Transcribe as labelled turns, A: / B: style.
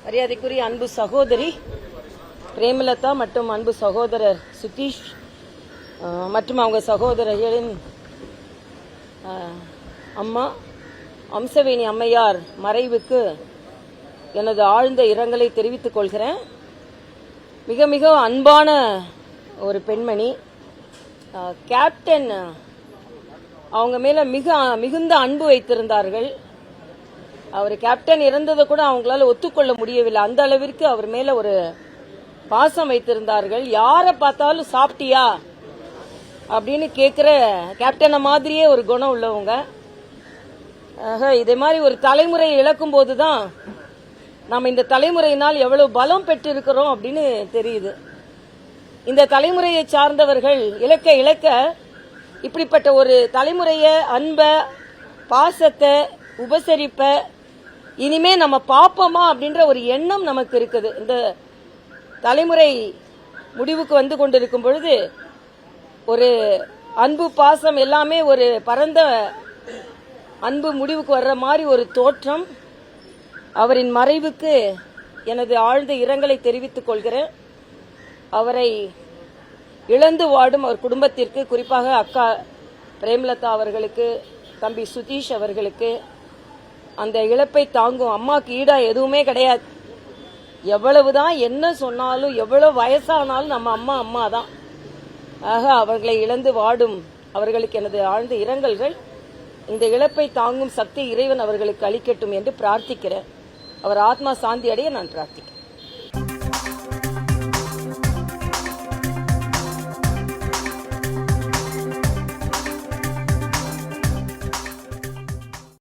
A: மரியாதைக்குரிய அன்பு சகோதரி பிரேமலதா மற்றும் அன்பு சகோதரர் சுதீஷ் மற்றும் அவங்க சகோதரர்களின் அம்மா அம்சவேணி அம்மையார் மறைவுக்கு எனது ஆழ்ந்த இரங்கலை தெரிவித்துக் கொள்கிறேன். மிக மிக அன்பான ஒரு பெண்மணி. கேப்டன் அவங்க மேல மிகுந்த அன்பு வைத்திருந்தார்கள். அவர் கேப்டன் இறந்ததை கூட அவங்களால ஒத்துக்கொள்ள முடியவில்லை. அந்த அளவிற்கு அவர் மேல ஒரு பாசம் வைத்திருந்தார்கள். யாரை பார்த்தாலும் சாப்பிட்டியா அப்படின்னு கேட்கிற கேப்டனை மாதிரியே ஒரு குணம் உள்ளவங்க. இதே மாதிரி ஒரு தலைமுறையை இழக்கும் போதுதான் நம்ம இந்த தலைமுறையினால் எவ்வளவு பலம் பெற்றிருக்கிறோம் அப்படின்னு தெரியுது. இந்த தலைமுறையை சார்ந்தவர்கள் இழக்க இப்படிப்பட்ட ஒரு தலைமுறைய அன்ப பாசத்தை உபசரிப்ப இனிமே நம்ம பாப்போமா அப்படின்ற ஒரு எண்ணம் நமக்கு இருக்குது. இந்த தலைமுறை முடிவுக்கு வந்து கொண்டிருக்கும் பொழுது ஒரு அன்பு பாசம் எல்லாமே ஒரு பரந்த அன்பு முடிவுக்கு வர்ற மாதிரி ஒரு தோற்றம். அவரின் மறைவுக்கு எனது ஆழ்ந்த இரங்கலை தெரிவித்துக் கொள்கிறேன். அவரை இழந்து வாடும் அவர் குடும்பத்திற்கு, குறிப்பாக அக்கா பிரேமலதா அவர்களுக்கு, தம்பி சுதீஷ் அவர்களுக்கு அந்த இழப்பை தாங்கும் அம்மாக்கு ஈடா எதுவுமே கிடையாது. எவ்வளவுதான் என்ன சொன்னாலும் எவ்வளவு வயசானாலும் நம்ம அம்மா அம்மா தான். ஆக அவர்களை இழந்து வாடும் அவர்களுக்கு எனது ஆழ்ந்த இரங்கல்கள். இந்த இழப்பை தாங்கும் சக்தி இறைவன் அவர்களுக்கு அளிக்கட்டும் என்று பிரார்த்திக்கிறேன். அவர் ஆத்மா சாந்தி அடைய நான் பிரார்த்திக்கிறேன்.